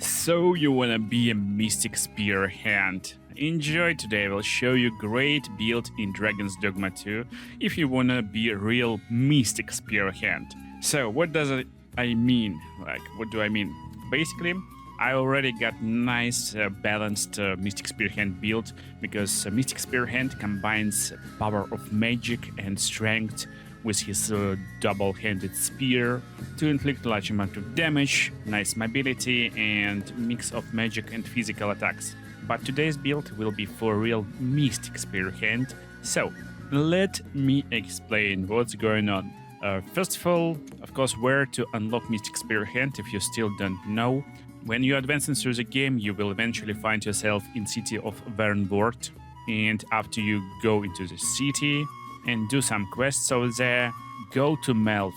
So you wanna be a Mystic Spearhand? Enjoy. Today I will show you great build in Dragon's Dogma 2 if you wanna be a real Mystic Spearhand. So what does I mean? What do I mean? Basically, I already got nice balanced Mystic Spearhand build because Mystic Spearhand combines power of magic and strength with his double-handed spear to inflict large amount of damage, nice mobility, and mix of magic and physical attacks. But today's build will be for real Mystic Spearhand, so let me explain what's going on. First of all, of course, where to unlock Mystic Spearhand if you still don't know. When you advance through the game, you will eventually find yourself in city of Vernwort, and after you go into the city and do some quests over there, go to Melf.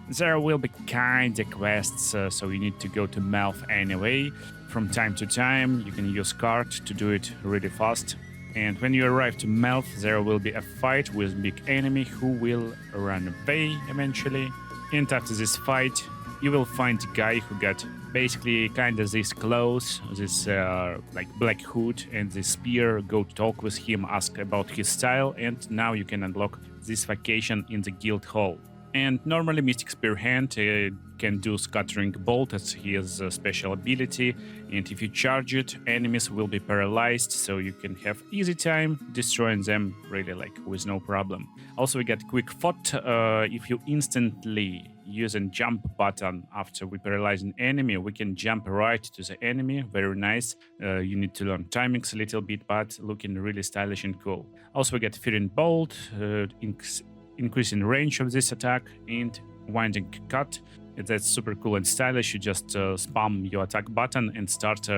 There will be kinda quests, so you need to go to Melf anyway. From time to time, you can use cart to do it really fast. And when you arrive to Melf, there will be a fight with big enemy who will run away eventually. And after this fight, you will find a guy who got basically kind of this clothes, this like black hood and this spear. Go talk with him, ask about his style, and now you can unlock this vacation in the guild hall. And normally Mystic Spearhand can do Scattering Bolt as his special ability, and if you charge it, enemies will be paralyzed, so you can have easy time destroying them really with no problem. Also we get Quick Thought. If you instantly use a jump button after we paralyze an enemy, we can jump right to the enemy. Very nice. You need to learn timings a little bit, but looking really stylish and cool. Also we get Fearing Bolt, increasing range of this attack, and Winding Cut. That's super cool and stylish. You just spam your attack button and start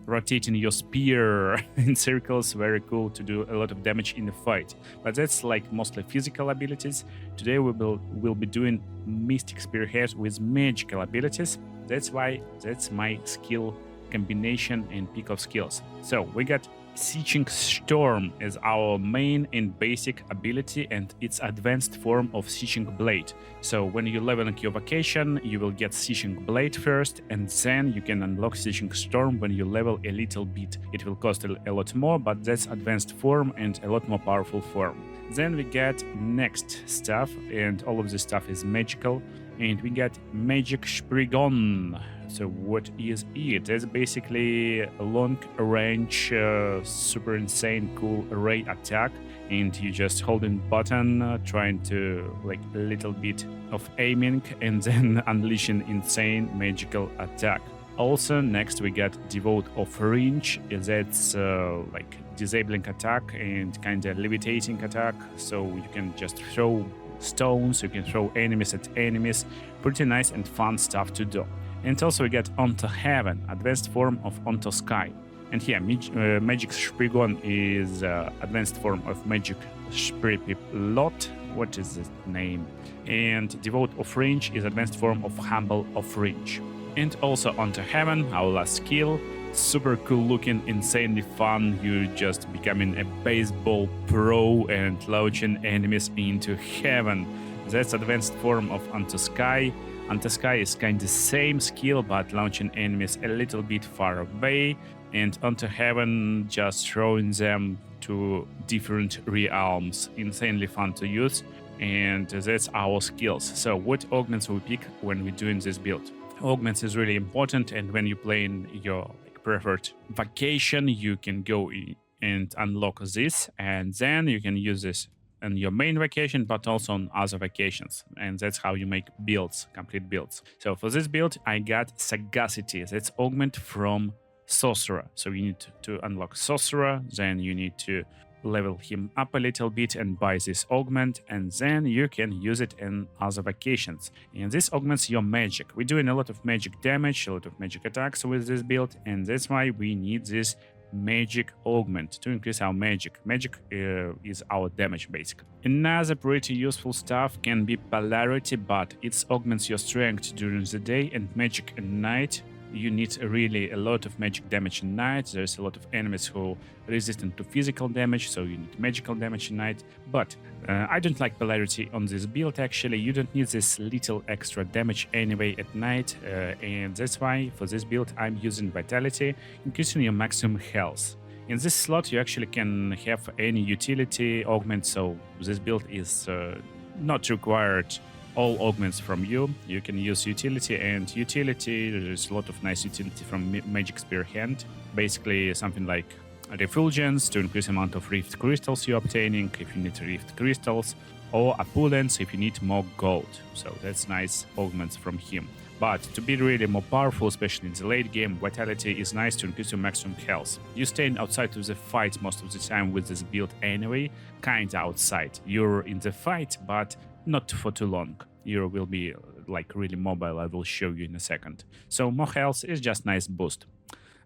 rotating your spear in circles. Very cool to do a lot of damage in the fight. But that's mostly physical abilities. Today we'll be doing Mystic Spearhead with magical abilities. That's why that's my skill combination and pick of skills. So we got Searching Storm as our main and basic ability, and its advanced form of Searching Blade. So when you level your vacation, you will get Searching Blade first, and then you can unlock Searching Storm when you level a little bit. It will cost a lot more, but that's advanced form and a lot more powerful form. Then we get next stuff, and all of this stuff is magical, and we get Magic Spriggan. So what is it? It's basically a long-range, super insane, cool array attack, and you just holding button, trying to a little bit of aiming, and then unleashing insane magical attack. Also, next we get Devote of Range. That's disabling attack and kind of levitating attack. So you can just throw stones, you can throw enemies at enemies. Pretty nice and fun stuff to do. And also we get Onto Heaven, advanced form of Onto Sky. And here, Magic Spriggan is advanced form of Magic Spripilot. What is the name? And Devote of Range is advanced form of Humble of Range. And also Onto Heaven, our last skill. Super cool looking, insanely fun. You just becoming a baseball pro and launching enemies into heaven. That's advanced form of Onto Sky. Onto Sky is kind of same skill, but launching enemies a little bit far away. And Onto Heaven, just throwing them to different realms. Insanely fun to use. And that's our skills. So what augments we pick when we're doing this build? Augments is really important, and when you play in your preferred vacation, you can go and unlock this, and then you can use this on your main vacation, but also on other vacations. And that's how you make builds, complete builds. So for this build, I got Sagacity. That's augment from Sorcerer. So you need to unlock Sorcerer, then you need to level him up a little bit and buy this augment, and then you can use it in other vacations. And this augments your magic. We're doing a lot of magic damage, a lot of magic attacks with this build, and that's why we need this magic augment to increase our magic. Magic is our damage basically. Another pretty useful stuff can be polarity, but it augments your strength during the day and magic at night. you need really a lot of magic damage in night. There's a lot of enemies who are resistant to physical damage, so you need magical damage in night. But I don't like polarity on this build actually. You don't need this little extra damage anyway at night, and that's why for this build I'm using vitality, increasing your maximum health. In this slot you actually can have any utility augment, so this build is not required all augments from you. You can use utility, and utility, there's a lot of nice utility from Magic Spearhand. Basically something like Refulgence to increase the amount of Rift Crystals you're obtaining if you need Rift Crystals, or Opulence if you need more gold. So that's nice augments from him. But to be really more powerful, especially in the late game, Vitality is nice to increase your maximum health. You stay outside of the fight most of the time with this build anyway, kinda outside. You're in the fight, but not for too long. You will be like really mobile, I will show you in a second. So more health is just nice boost.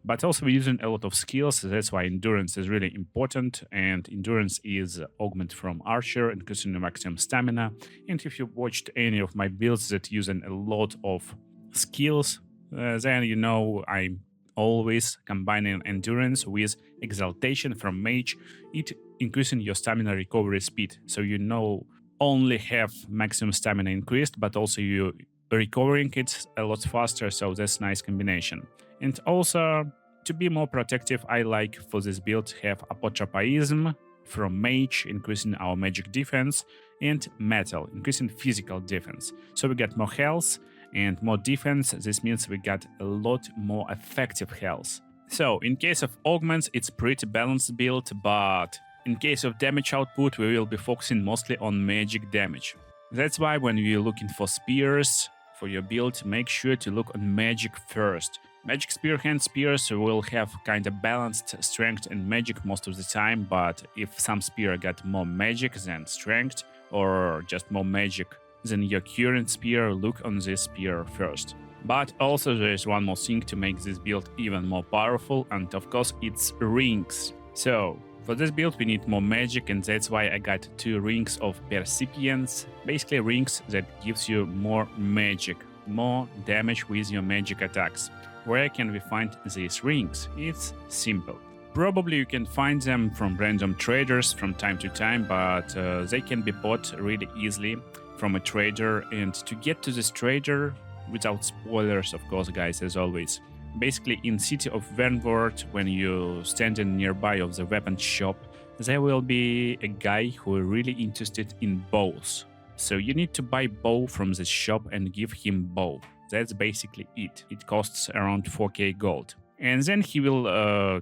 But also we're using a lot of skills, that's why endurance is really important, and endurance is augment from Archer, increasing your maximum stamina. And if you watched any of my builds that using a lot of skills, then you know I'm always combining endurance with exaltation from mage, it increasing your stamina recovery speed, so you know only have maximum stamina increased, but also you recovering it a lot faster, so that's nice combination. And also, to be more protective, I like for this build have Apotropaism from Mage, increasing our magic defense, and Metal, increasing physical defense. So we get more health and more defense. This means we got a lot more effective health. So in case of augments, it's pretty balanced build, but in case of damage output, we will be focusing mostly on magic damage. That's why when you're looking for spears for your build, make sure to look on magic first. Magic Spearhand spears will have kind of balanced strength and magic most of the time, but if some spear got more magic than strength, or just more magic than your current spear, look on this spear first. But also there is one more thing to make this build even more powerful, and of course it's rings. So for this build we need more magic, and that's why I got 2 rings of Percipience, basically rings that gives you more magic, more damage with your magic attacks. Where can we find these rings? It's simple. Probably you can find them from random traders from time to time, but they can be bought really easily from a trader. And to get to this trader, without spoilers of course guys, as always, basically in City of Vernwort, when you standing nearby of the weapon shop, there will be a guy who is really interested in bows. So you need to buy bow from this shop and give him bow. That's basically it. It costs around 4k gold. And then he will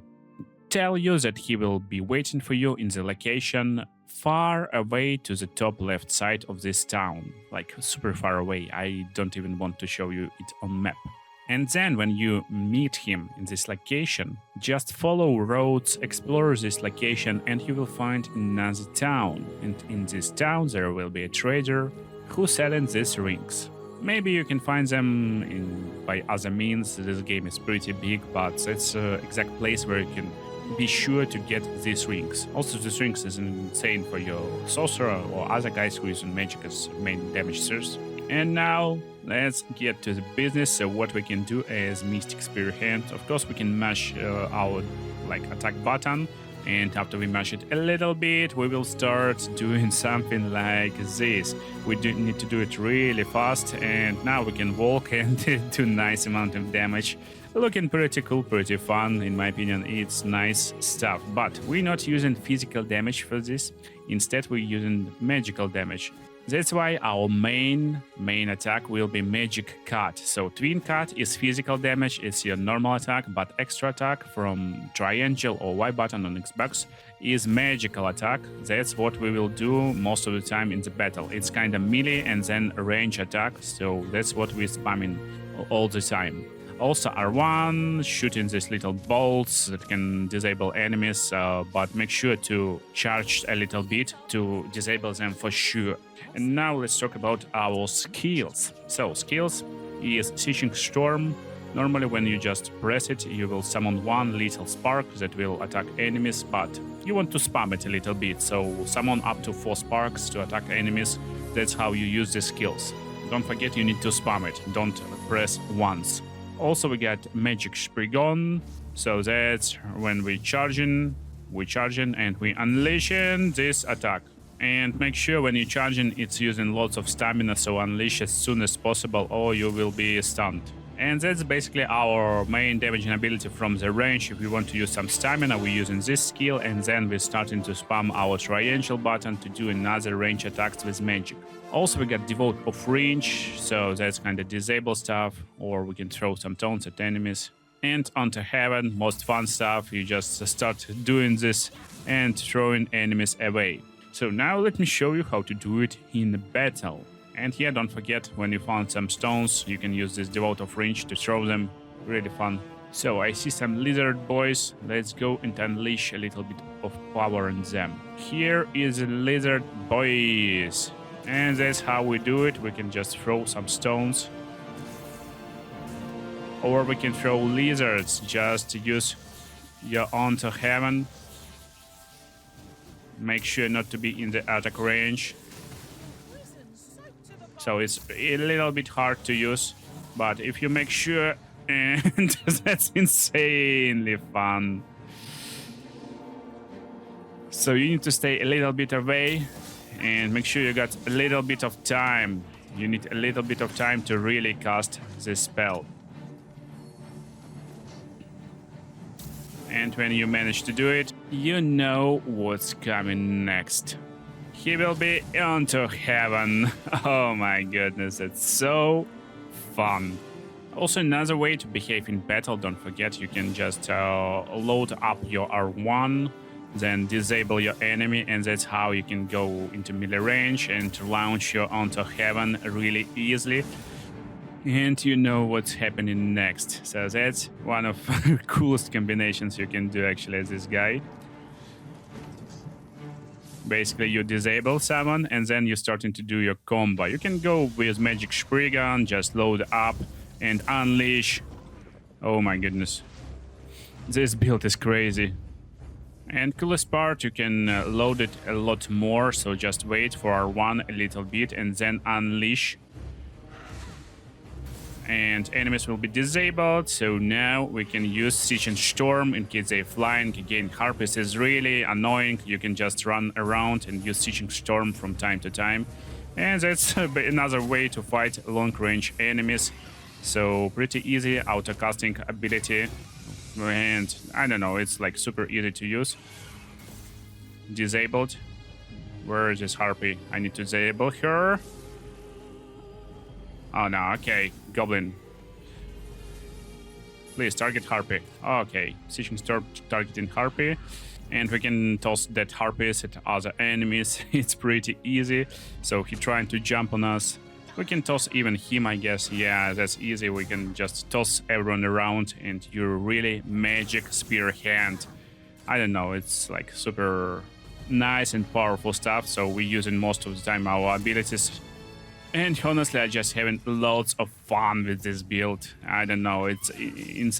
tell you that he will be waiting for you in the location far away to the top left side of this town. Like super far away. I don't even want to show you it on map. And then when you meet him in this location, just follow roads, explore this location, and you will find another town. And in this town there will be a trader who's selling these rings. Maybe you can find them by other means. This game is pretty big, but that's the exact place where you can be sure to get these rings. Also, these rings is insane for your sorcerer or other guys who use magic as main damage source. And now let's get to the business. So what we can do is Mystic Spearhand. Of course, we can mash our attack button. And after we mash it a little bit, we will start doing something like this. We do need to do it really fast, and now we can walk and do nice amount of damage. Looking pretty cool, pretty fun, in my opinion, it's nice stuff. But we're not using physical damage for this, instead we're using magical damage. That's why our main attack will be Magic Cut. So Twin Cut is physical damage, it's your normal attack, but extra attack from triangle or Y button on Xbox is magical attack. That's what we will do most of the time in the battle. It's kind of melee and then range attack, so that's what we're spamming all the time. Also R1, shooting these little bolts that can disable enemies, but make sure to charge a little bit to disable them for sure. And now let's talk about our skills. So skills is Searching Storm. Normally when you just press it, you will summon 1 little spark that will attack enemies, but you want to spam it a little bit, so summon up to 4 sparks to attack enemies. That's how you use the skills. Don't forget you need to spam it, don't press once. Also, we got Magic Spriggon, so that's when we charge in and we unleashing this attack. And make sure when you're charging, it's using lots of stamina, so unleash as soon as possible or you will be stunned. And that's basically our main damaging ability from the range. If we want to use some stamina, we're using this skill, and then we're starting to spam our triangle button to do another range attacks with magic. Also, we got Devote of Range, so that's kind of disable stuff, or we can throw some taunts at enemies. And onto Heaven, most fun stuff, you just start doing this and throwing enemies away. So now let me show you how to do it in battle. And here, don't forget, when you found some stones, you can use this Devote of Range to throw them. Really fun. So I see some lizard boys. Let's go and unleash a little bit of power on them. Here is the lizard boys. And that's how we do it. We can just throw some stones. Or we can throw lizards. Just use your onto Heaven. Make sure not to be in the attack range. So it's a little bit hard to use, but if you make sure, and that's insanely fun. So you need to stay a little bit away and make sure you got a little bit of time. You need a little bit of time to really cast this spell. And when you manage to do it, you know what's coming next. He will be onto Heaven. Oh my goodness, it's so fun. Also, another way to behave in battle, don't forget, you can just load up your R1, then disable your enemy, and that's how you can go into melee range and launch your onto Heaven really easily. And you know what's happening next. So that's one of the coolest combinations you can do actually as this guy. Basically, you disable someone and then you're starting to do your combo. You can go with Magic Spriggan, just load up and unleash. Oh my goodness. This build is crazy. And coolest part, you can load it a lot more, so just wait for R1 a little bit and then unleash. And enemies will be disabled, so now we can use Siege and Storm in case they're flying. Again, Harpies is really annoying. You can just run around and use Siege and Storm from time to time. And that's another way to fight long-range enemies. So pretty easy auto-casting ability. And I don't know, it's like super easy to use. Disabled. Where is this Harpy? I need to disable her. Oh no, okay. Goblin. Please target Harpy. Okay, Siege and Storm targeting Harpy. And we can toss that Harpies at other enemies. It's pretty easy. So he trying to jump on us. We can toss even him, I guess. Yeah, that's easy. We can just toss everyone around and you really magic Spearhand. I don't know, it's like super nice and powerful stuff. So we're using most of the time our abilities. And honestly, I'm just having lots of fun with this build. I don't know, it's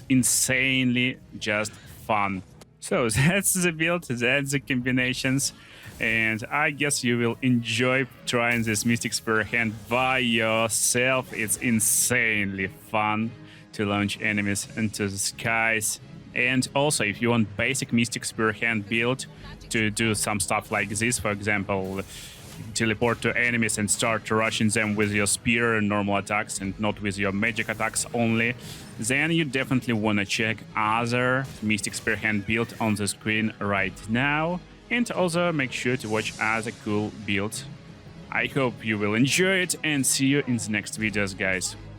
insanely just fun. So that's the build, that's the combinations. And I guess you will enjoy trying this Mystic Spearhand by yourself. It's insanely fun to launch enemies into the skies. And also, if you want basic Mystic Spearhand build to do some stuff like this, for example, teleport to enemies and start rushing them with your spear and normal attacks and not with your magic attacks only, then you definitely want to check other Mystic Spearhand build on the screen right now. And also make sure to watch other cool builds. I hope you will enjoy it and see you in the next videos, guys.